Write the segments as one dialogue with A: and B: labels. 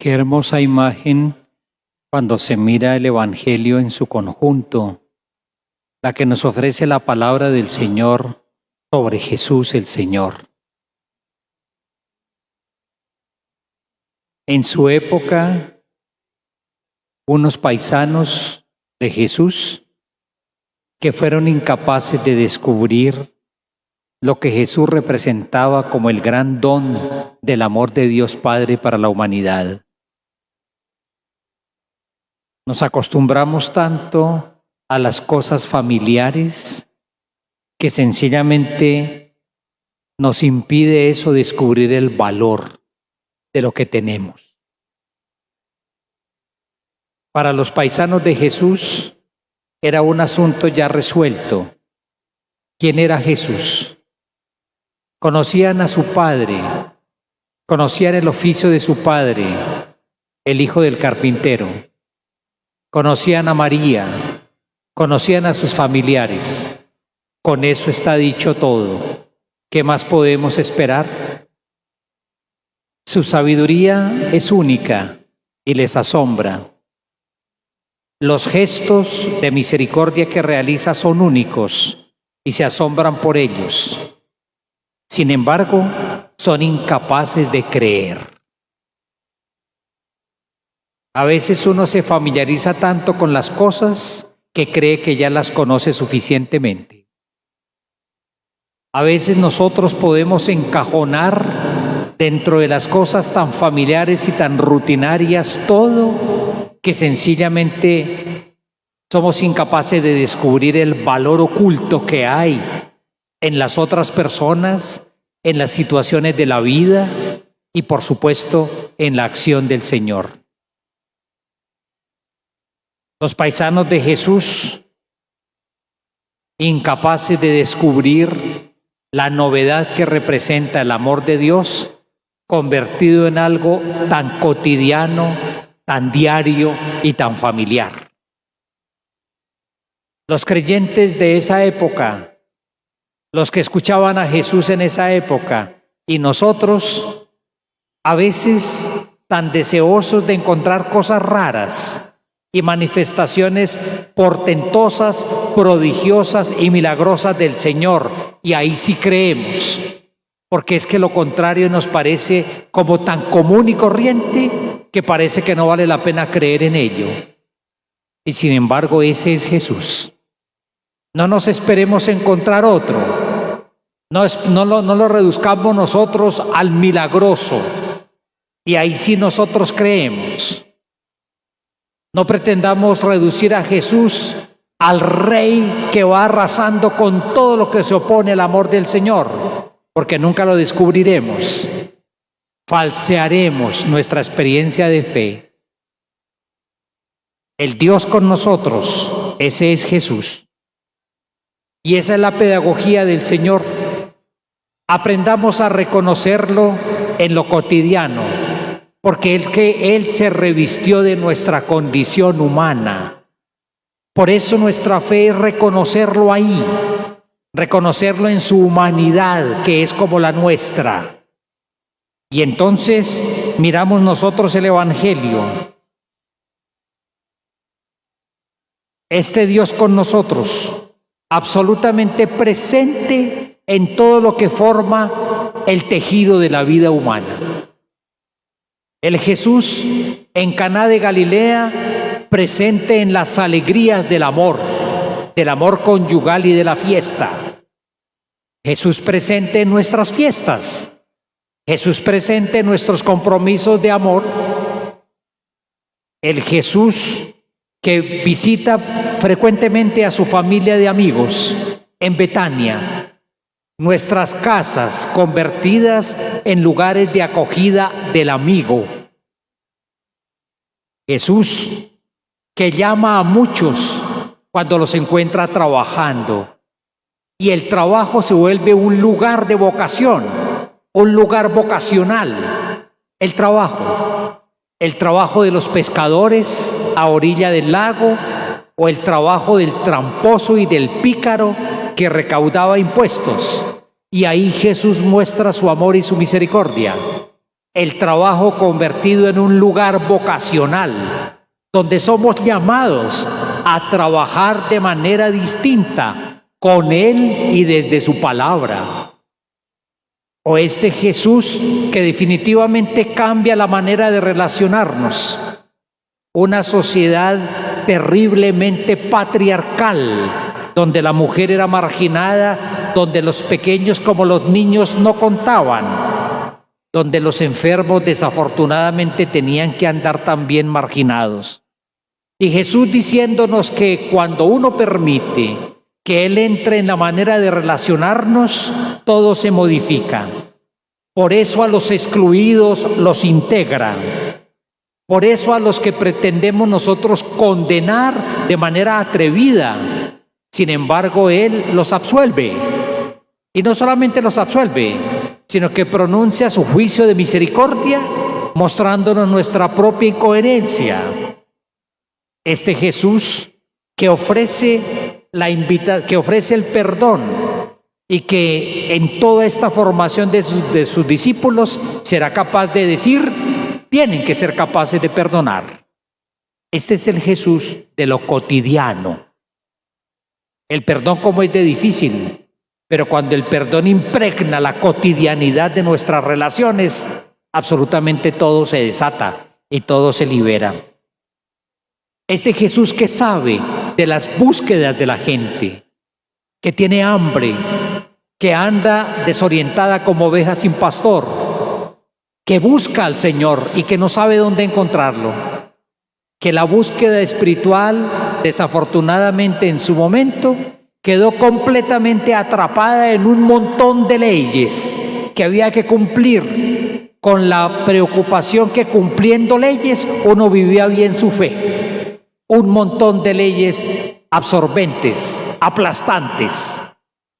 A: Qué hermosa imagen cuando se mira el Evangelio en su conjunto, la que nos ofrece la palabra del Señor sobre Jesús el Señor. En su época, unos paisanos de Jesús que fueron incapaces de descubrir lo que Jesús representaba como el gran don del amor de Dios Padre para la humanidad. Nos acostumbramos tanto a las cosas familiares que sencillamente nos impide eso descubrir el valor de lo que tenemos. Para los paisanos de Jesús era un asunto ya resuelto. ¿Quién era Jesús? Conocían a su padre, conocían el oficio de su padre, el hijo del carpintero. Conocían a María, conocían a sus familiares. Con eso está dicho todo. ¿Qué más podemos esperar? Su sabiduría es única y les asombra. Los gestos de misericordia que realiza son únicos y se asombran por ellos. Sin embargo, son incapaces de creer. A veces uno se familiariza tanto con las cosas que cree que ya las conoce suficientemente. A veces nosotros podemos encajonar dentro de las cosas tan familiares y tan rutinarias todo que sencillamente somos incapaces de descubrir el valor oculto que hay en las otras personas, en las situaciones de la vida y por supuesto en la acción del Señor. Los paisanos de Jesús, incapaces de descubrir la novedad que representa el amor de Dios, convertido en algo tan cotidiano, tan diario y tan familiar. Los creyentes de esa época, los que escuchaban a Jesús en esa época, y nosotros, a veces tan deseosos de encontrar cosas raras y manifestaciones portentosas, prodigiosas y milagrosas del Señor, y ahí sí creemos, porque es que lo contrario nos parece como tan común y corriente que parece que no vale la pena creer en ello. Y sin embargo, ese es Jesús. No nos esperemos encontrar otro. No lo reduzcamos nosotros al milagroso, y ahí sí nosotros creemos. No pretendamos reducir a Jesús al rey que va arrasando con todo lo que se opone al amor del Señor, porque nunca lo descubriremos. Falsearemos nuestra experiencia de fe. El Dios con nosotros, ese es Jesús. Y esa es la pedagogía del Señor. Aprendamos a reconocerlo en lo cotidiano, porque Él se revistió de nuestra condición humana. Por eso nuestra fe es reconocerlo ahí, reconocerlo en su humanidad, que es como la nuestra. Y entonces miramos nosotros el Evangelio. Este Dios con nosotros, absolutamente presente en todo lo que forma el tejido de la vida humana. El Jesús en Caná de Galilea, presente en las alegrías del amor conyugal y de la fiesta. Jesús presente en nuestras fiestas. Jesús presente en nuestros compromisos de amor. El Jesús que visita frecuentemente a su familia de amigos en Betania. Nuestras casas convertidas en lugares de acogida del amigo. Jesús que llama a muchos cuando los encuentra trabajando. Y el trabajo se vuelve un lugar de vocación, un lugar vocacional. El trabajo de los pescadores a orilla del lago, o el trabajo del tramposo y del pícaro que recaudaba impuestos. Y ahí Jesús muestra su amor y su misericordia. el trabajo convertido en un lugar vocacional, donde somos llamados a trabajar de manera distinta con Él y desde su palabra. O este Jesús que definitivamente cambia la manera de relacionarnos. Una sociedad terriblemente patriarcal, donde la mujer era marginada, donde los pequeños como los niños no contaban, donde los enfermos desafortunadamente tenían que andar también marginados. Y Jesús diciéndonos que cuando uno permite que Él entre en la manera de relacionarnos, todo se modifica. Por eso a los excluidos los integra. Por eso a los que pretendemos nosotros condenar de manera atrevida, sin embargo, Él los absuelve. Y no solamente los absuelve, sino que pronuncia su juicio de misericordia, mostrándonos nuestra propia incoherencia. Este Jesús que ofrece el perdón y que en toda esta formación de sus discípulos será capaz de decir, tienen que ser capaces de perdonar. Este es el Jesús de lo cotidiano. El perdón como es de difícil, pero cuando el perdón impregna la cotidianidad de nuestras relaciones, absolutamente todo se desata y todo se libera. Este Jesús que sabe de las búsquedas de la gente, que tiene hambre, que anda desorientada como oveja sin pastor, que busca al Señor y que no sabe dónde encontrarlo, que la búsqueda espiritual, desafortunadamente en su momento, quedó completamente atrapada en un montón de leyes que había que cumplir, con la preocupación que cumpliendo leyes uno vivía bien su fe. Un montón de leyes absorbentes, aplastantes,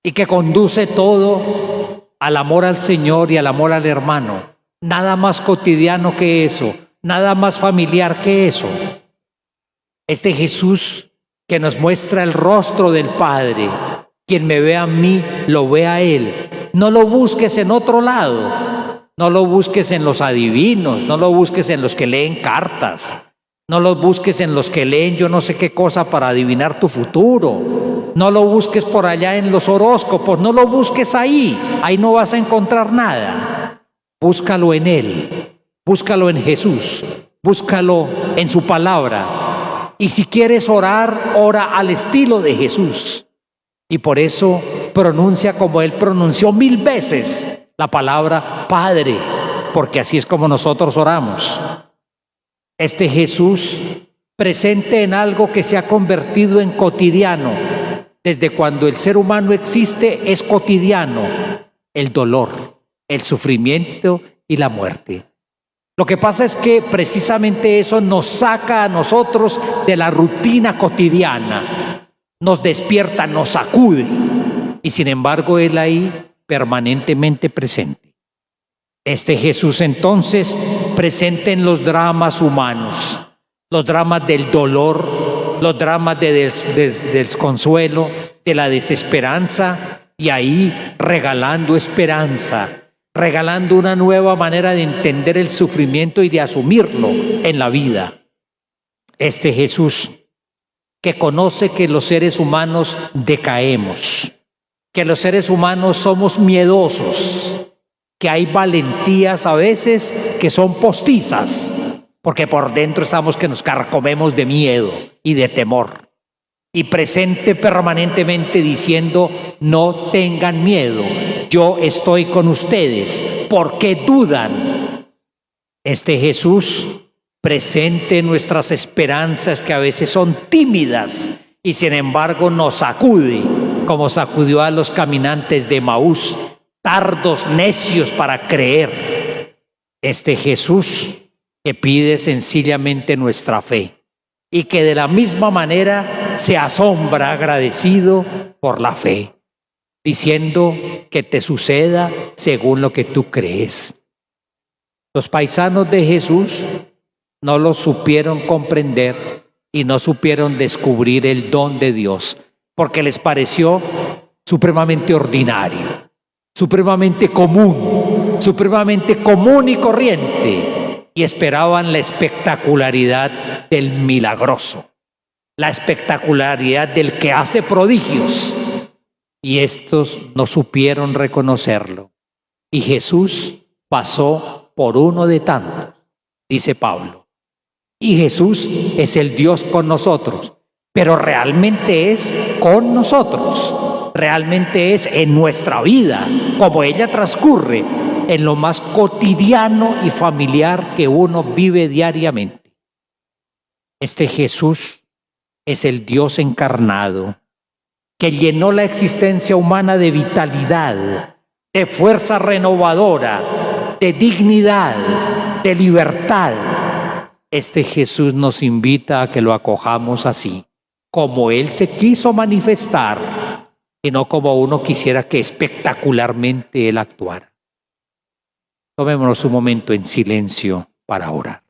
A: y que conduce todo al amor al Señor y al amor al hermano. Nada más cotidiano que eso, nada más familiar que eso. Este Jesús que nos muestra el rostro del Padre, quien me ve a mí, lo ve a Él. No lo busques en otro lado, no lo busques en los adivinos, no lo busques en los que leen cartas. No los busques en los que leen yo no sé qué cosa para adivinar tu futuro. No lo busques por allá en los horóscopos, no lo busques ahí. Ahí no vas a encontrar nada. Búscalo en Él, búscalo en Jesús, búscalo en su palabra. Y si quieres orar, ora al estilo de Jesús. Y por eso pronuncia como Él pronunció 1000 veces la palabra Padre, porque así es como nosotros oramos. Este Jesús presente en algo que se ha convertido en cotidiano. Desde cuando el ser humano existe es cotidiano. El dolor, el sufrimiento y la muerte. Lo que pasa es que precisamente eso nos saca a nosotros de la rutina cotidiana. Nos despierta, nos sacude. Y sin embargo Él ahí permanentemente presente. Este Jesús entonces presente en los dramas humanos, los dramas del dolor, los dramas del desconsuelo, de la desesperanza, y ahí regalando esperanza, regalando una nueva manera de entender el sufrimiento y de asumirlo en la vida. Este Jesús que conoce que los seres humanos decaemos, que los seres humanos somos miedosos, que hay valentías a veces que son postizas, porque por dentro estamos que nos carcomemos de miedo y de temor. Y presente permanentemente diciendo, no tengan miedo, yo estoy con ustedes, ¿por qué dudan? Este Jesús presente en nuestras esperanzas que a veces son tímidas y sin embargo nos sacude, como sacudió a los caminantes de Emaús, tardos, necios para creer. Este Jesús que pide sencillamente nuestra fe y que de la misma manera se asombra agradecido por la fe, diciendo que te suceda según lo que tú crees. Los paisanos de Jesús no lo supieron comprender y no supieron descubrir el don de Dios, porque les pareció supremamente ordinario, supremamente común, supremamente común y corriente y esperaban la espectacularidad del milagroso, la espectacularidad del que hace prodigios. Y estos no supieron reconocerlo. Y Jesús pasó por uno de tantos, dice Pablo. Y Jesús es el Dios con nosotros, pero realmente es con nosotros, realmente es en nuestra vida, como ella transcurre en lo más cotidiano y familiar que uno vive diariamente. Este Jesús es el Dios encarnado, que llenó la existencia humana de vitalidad, de fuerza renovadora, de dignidad, de libertad. Este Jesús nos invita a que lo acojamos así, como Él se quiso manifestar, y no como uno quisiera que espectacularmente Él actuara. Tomémonos un momento en silencio para orar.